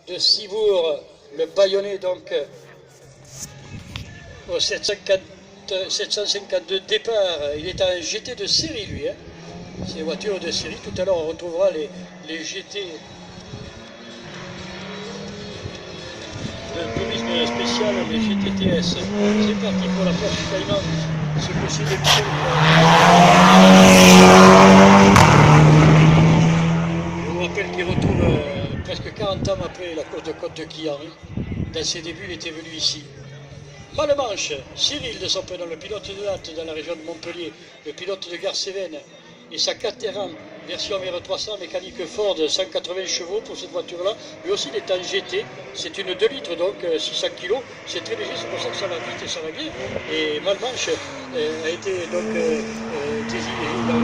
de Cibourg, le Bayonnais, donc au 752 départ. Il est un GT de série, lui. Hein. C'est une voiture de série. Tout à l'heure, on retrouvera les GT de tourisme spécial, les GTTS. C'est parti pour la place du Caïman. Ce coup-ci, les Michel. Je vous rappelle qu'il retrouve presque 40 ans après la course de Côte de Quillan. Dans ses débuts, il était venu ici. Malmanche, Cyril de son prénom, le pilote de Latte dans la région de Montpellier, le pilote de Gare-Sévenne et sa Caterham version VR300 mécanique Ford 180 chevaux pour cette voiture-là. Lui aussi il est en GT, c'est une 2 litres donc 600 kg, c'est très léger, c'est pour ça que ça va vite et ça va bien. Et Malmanche a été donc désigné dans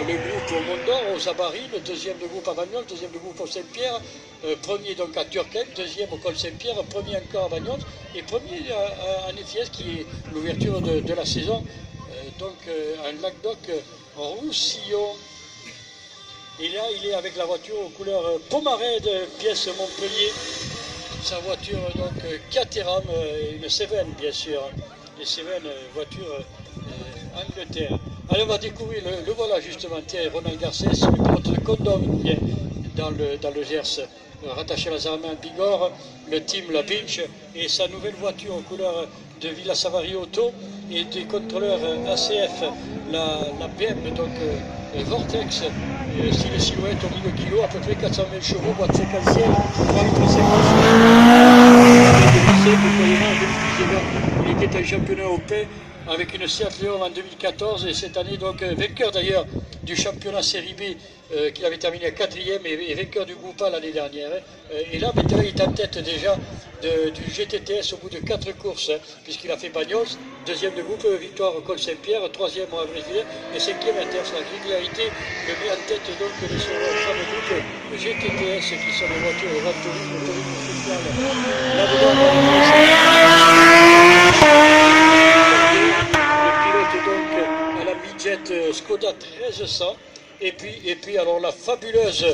le le groupe au Mont d'Or, aux Abaris, le deuxième de groupe à Bagnols, deuxième de groupe au Saint-Pierre, premier donc à Turquem, deuxième au col Saint-Pierre, premier encore à Bagnols, et premier à Néfiès qui est l'ouverture de la saison, donc un Languedoc Roussillon. Et là il est avec la voiture aux couleurs Pomarède, pièce Montpellier, sa voiture donc Caterham, une Cévennes bien sûr, les Cévennes, voiture Angleterre. Allez, on va découvrir le voilà justement, tiens, Ronald Garcès, le pilote de Condom, dans le Gers, rattaché à la Zarman Bigorre, le team La Binch et sa nouvelle voiture aux couleurs de Villa Savary Auto et des contrôleurs ACF, la BM, donc Vortex, style silhouette au 1000 kg, à peu près 420 chevaux, boîte séquentielle, 3 litres 50. Il était un championnat au paix avec une Seat Leon en 2014 et cette année donc vainqueur d'ailleurs du championnat série B qu'il avait terminé à 4e et vainqueur du groupe A l'année dernière. Et là maintenant il est en tête déjà du GTTS au bout de 4 courses puisqu'il a fait Bagnols, deuxième de groupe, victoire au col Saint-Pierre, troisième au Havre-et-Villers et cinquième Inter. La régularité le met en tête donc de ce fameux groupe GTTS qui sont les voitures de Grand Tourisme, tourisme social. Là-dedans, donc à la midget Skoda 1300 et puis alors la fabuleuse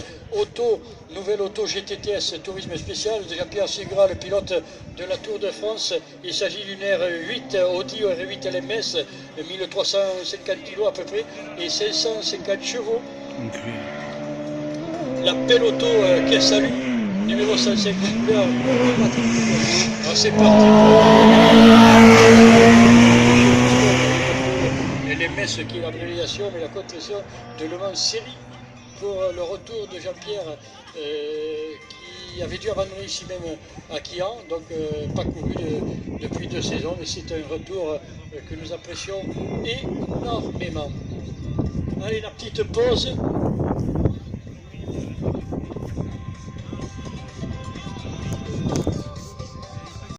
nouvelle auto GTTS tourisme spécial de Jean-Pierre Segras, le pilote de la Tour de France. Il s'agit d'une R8 Audi R8 LMS 1350 kg à peu près et 550 chevaux. Okay. La belle auto qu'elle salue, numéro 105 couleur. Alors c'est parti. LMS qui est l'abréviation, mais la compétition de Le Mans Série pour le retour de Jean-Pierre qui avait dû abandonner ici même à Quillan, donc pas couru depuis 2 saisons, mais c'est un retour que nous apprécions énormément. Allez, la petite pause.